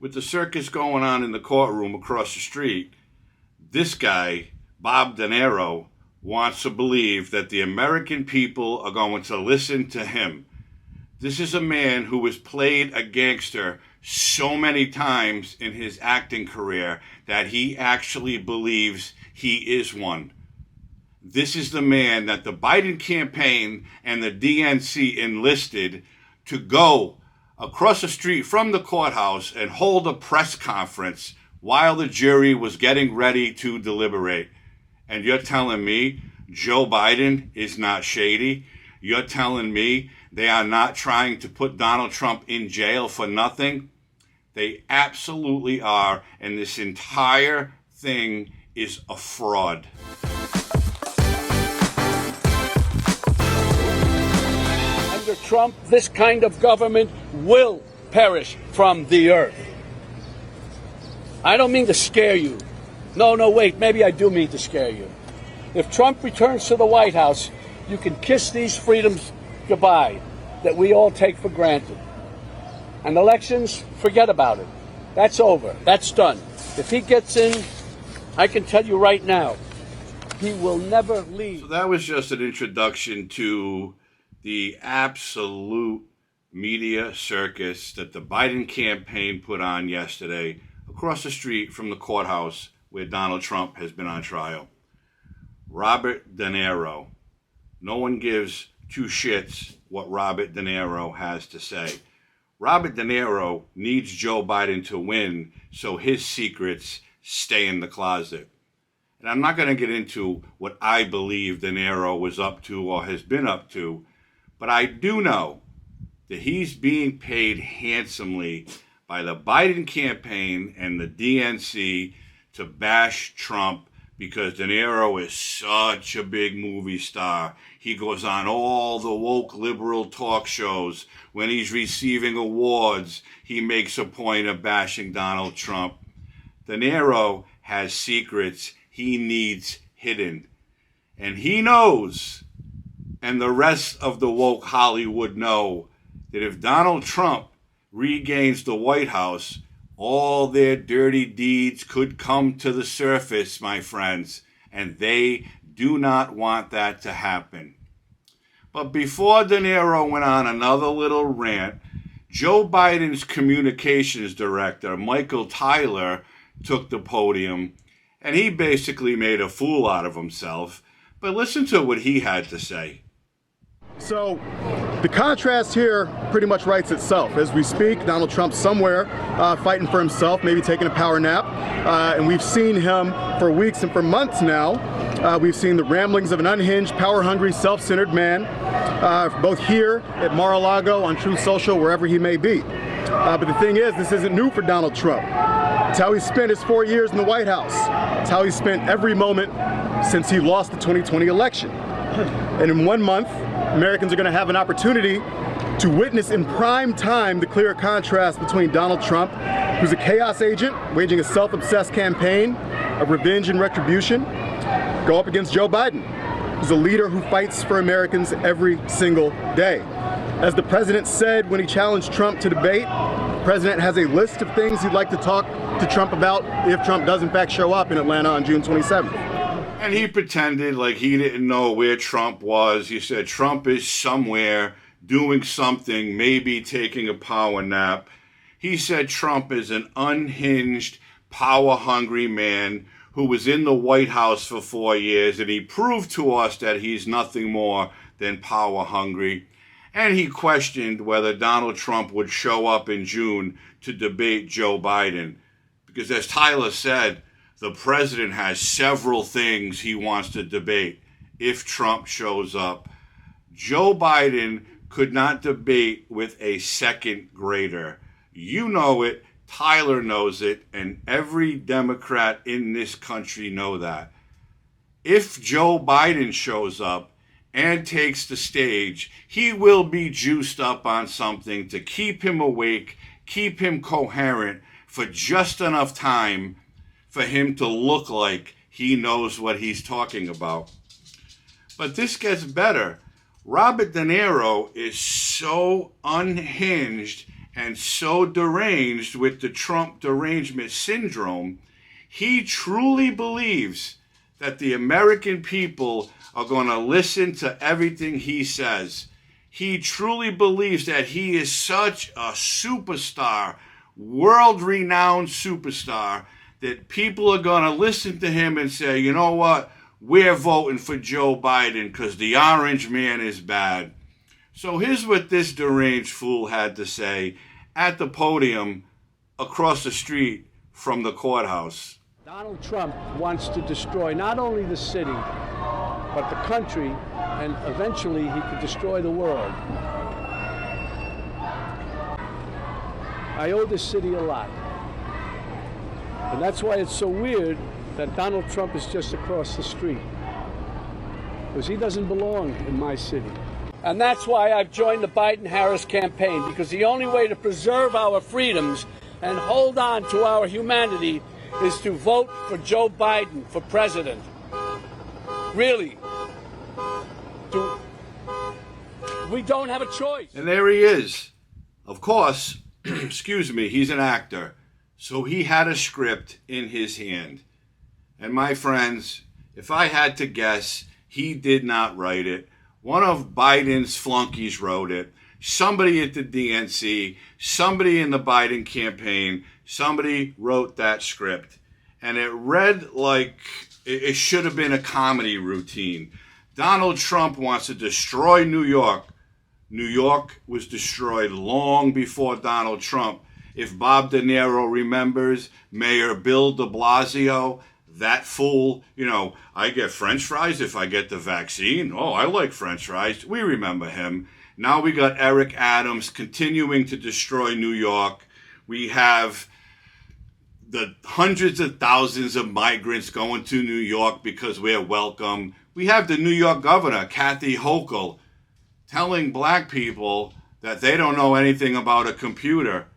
with the circus going on in the courtroom across the street, this guy, Bob DeNiro, wants to believe that the American people are going to listen to him. This is a man who has played a gangster so many times in his acting career that he actually believes he is one. This is the man that the Biden campaign and the DNC enlisted to go across the street from the courthouse and hold a press conference while the jury was getting ready to deliberate. And you're telling me Joe Biden is not shady? You're telling me they are not trying to put Donald Trump in jail for nothing? They absolutely are, and this entire thing is a fraud. Under Trump, this kind of government will perish from the earth. I don't mean to scare you. No, wait, maybe I do mean to scare you. If Trump returns to the White House, you can kiss these freedoms goodbye that we all take for granted. And elections, forget about it. That's over. That's done. If he gets in, I can tell you right now, he will never leave. So that was just an introduction to the absolute media circus that the Biden campaign put on yesterday across the street from the courthouse where Donald Trump has been on trial. Robert DeNiro. No one gives two shits what Robert DeNiro has to say. Robert DeNiro needs Joe Biden to win so his secrets stay in the closet. And I'm not going to get into what I believe DeNiro was up to or has been up to, but I do know that he's being paid handsomely by the Biden campaign and the DNC to bash Trump because DeNiro is such a big movie star. He goes on all the woke liberal talk shows. When he's receiving awards, he makes a point of bashing Donald Trump. DeNiro has secrets he needs hidden. And he knows, and the rest of the woke Hollywood know, that if Donald Trump regains the White House, all their dirty deeds could come to the surface, my friends, and they do not want that to happen. But before DeNiro went on another little rant, Joe Biden's communications director, Michael Tyler, took the podium, and he basically made a fool out of himself. But listen to what he had to say. So the contrast here pretty much writes itself. As we speak, Donald Trump's somewhere fighting for himself, maybe taking a power nap. And we've seen him for weeks and for months now. We've seen the ramblings of an unhinged, power-hungry, self-centered man, both here at Mar-a-Lago, on Truth Social, wherever he may be. But the thing is, this isn't new for Donald Trump. It's how he spent his 4 years in the White House. It's how he spent every moment since he lost the 2020 election. And in 1 month, Americans are going to have an opportunity to witness in prime time the clear contrast between Donald Trump, who's a chaos agent waging a self-obsessed campaign of revenge and retribution, go up against Joe Biden, who's a leader who fights for Americans every single day. As the president said when he challenged Trump to debate, the president has a list of things he'd like to talk to Trump about if Trump does in fact show up in Atlanta on June 27th. And he pretended like he didn't know where Trump was. He said Trump is somewhere doing something, maybe taking a power nap. He said Trump is an unhinged, power-hungry man who was in the White House for 4 years, and he proved to us that he's nothing more than power-hungry. And he questioned whether Donald Trump would show up in June to debate Joe Biden. Because as Tyler said, the president has several things he wants to debate if Trump shows up. Joe Biden could not debate with a second grader. You know it, Tyler knows it, and every Democrat in this country know that. If Joe Biden shows up and takes the stage, he will be juiced up on something to keep him awake, keep him coherent for just enough time for him to look like he knows what he's talking about. But this gets better. Robert DeNiro is so unhinged and so deranged with the Trump derangement syndrome, he truly believes that the American people are going to listen to everything he says. He truly believes that he is such a superstar, world-renowned superstar, that people are going to listen to him and say, you know what, we're voting for Joe Biden because the orange man is bad. So here's what this deranged fool had to say at the podium across the street from the courthouse. Donald Trump wants to destroy not only the city, but the country, and eventually he could destroy the world. I owe this city a lot. And that's why it's so weird that Donald Trump is just across the street. Because he doesn't belong in my city. And that's why I've joined the Biden-Harris campaign, because the only way to preserve our freedoms and hold on to our humanity is to vote for Joe Biden for president. Really. We don't have a choice. And there he is. Of course, excuse me, he's an actor. So he had a script in his hand. And my friends, if I had to guess, he did not write it. One of Biden's flunkies wrote it. Somebody at the DNC, somebody in the Biden campaign, somebody wrote that script. And it read like it should have been a comedy routine. Donald Trump wants to destroy New York. New York was destroyed long before Donald Trump. If Bob DeNiro remembers, Mayor Bill de Blasio, that fool, you know, I get French fries if I get the vaccine. Oh, I like French fries. We remember him. Now we got Eric Adams continuing to destroy New York. We have the hundreds of thousands of migrants going to New York because we're welcome. We have the New York governor, Kathy Hochul, telling black people that they don't know anything about a computer.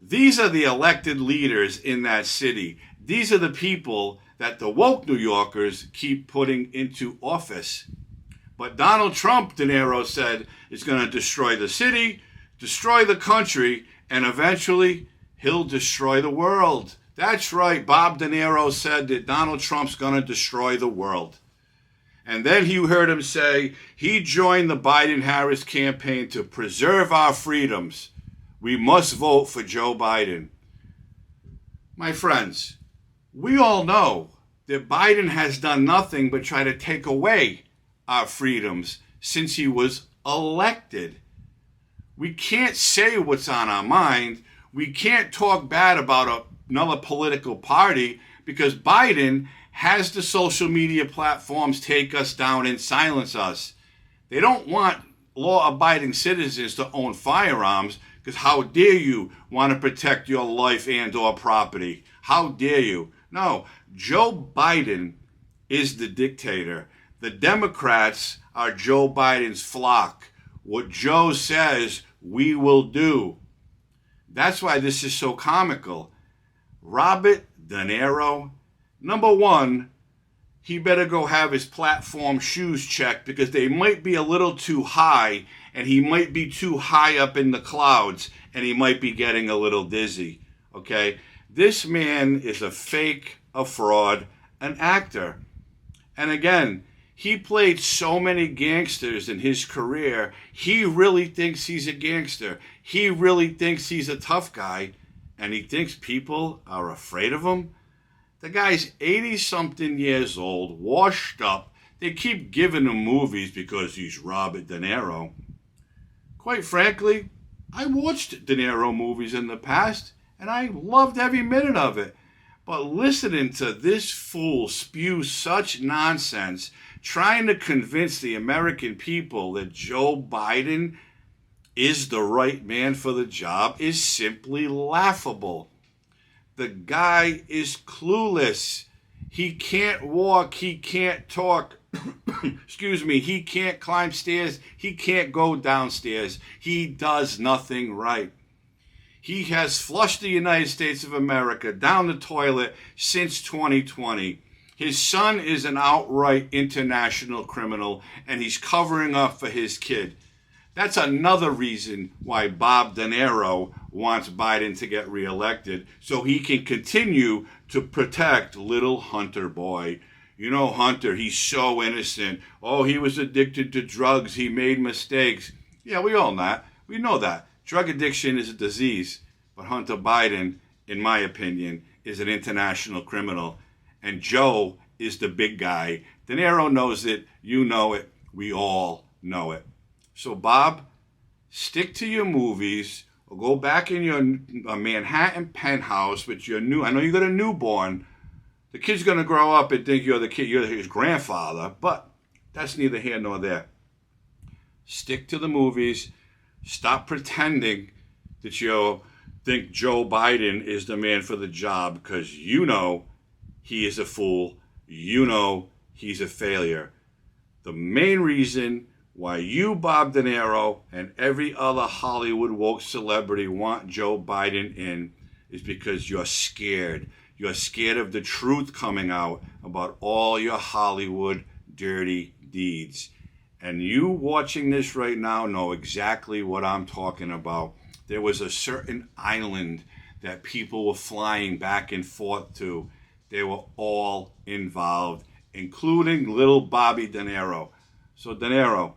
These are the elected leaders in that city. These are the people that the woke New Yorkers keep putting into office. But Donald Trump, DeNiro said, is going to destroy the city, destroy the country, and eventually he'll destroy the world. That's right, Bob DeNiro said that Donald Trump's going to destroy the world. And then you heard him say he joined the Biden-Harris campaign to preserve our freedoms. We must vote for Joe Biden. My friends, we all know that Biden has done nothing but try to take away our freedoms since he was elected. We can't say what's on our mind. We can't talk bad about another political party because Biden has the social media platforms take us down and silence us. They don't want law-abiding citizens to own firearms because how dare you want to protect your life and or property? How dare you? No, Joe Biden is the dictator. The Democrats are Joe Biden's flock. What Joe says, we will do. That's why this is so comical. Robert DeNiro, number one, he better go have his platform shoes checked because they might be a little too high and he might be too high up in the clouds and he might be getting a little dizzy, okay? This man is a fake, a fraud, an actor. And again, he played so many gangsters in his career, he really thinks he's a gangster. He really thinks he's a tough guy, and he thinks people are afraid of him. The guy's 80-something years old, washed up. They keep giving him movies because he's Robert DeNiro. Quite frankly, I watched De Niro movies in the past, and I loved every minute of it. But listening to this fool spew such nonsense, trying to convince the American people that Joe Biden is the right man for the job is simply laughable. The guy is clueless. He can't walk. He can't talk. Excuse me. He can't climb stairs. He can't go downstairs. He does nothing right. He has flushed the United States of America down the toilet since 2020. His son is an outright international criminal, and he's covering up for his kid. That's another reason why Bob DeNiro wants Biden to get reelected, so he can continue to protect little Hunter boy. You know, Hunter, he's so innocent. Oh, he was addicted to drugs. He made mistakes. Yeah, we all know that. We know that. Drug addiction is a disease. But Hunter Biden, in my opinion, is an international criminal. And Joe is the big guy. DeNiro knows it. You know it. We all know it. So, Bob, stick to your movies or go back in your Manhattan penthouse with your I know you got a newborn. The kid's going to grow up and think you're his grandfather, but that's neither here nor there. Stick to the movies. Stop pretending that you think Joe Biden is the man for the job, because you know he is a fool. You know he's a failure. The main reason why you, Bob DeNiro, and every other Hollywood woke celebrity want Joe Biden in is because you're scared. You're scared of the truth coming out about all your Hollywood dirty deeds. And you watching this right now know exactly what I'm talking about. There was a certain island that people were flying back and forth to. They were all involved, including little Bobby DeNiro. So DeNiro,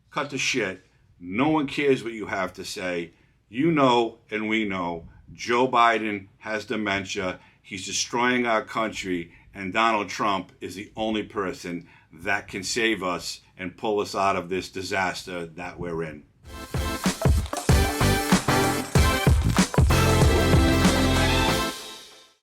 cut the shit. No one cares what you have to say. You know, and we know, Joe Biden has dementia. He's destroying our country, and Donald Trump is the only person that can save us and pull us out of this disaster that we're in.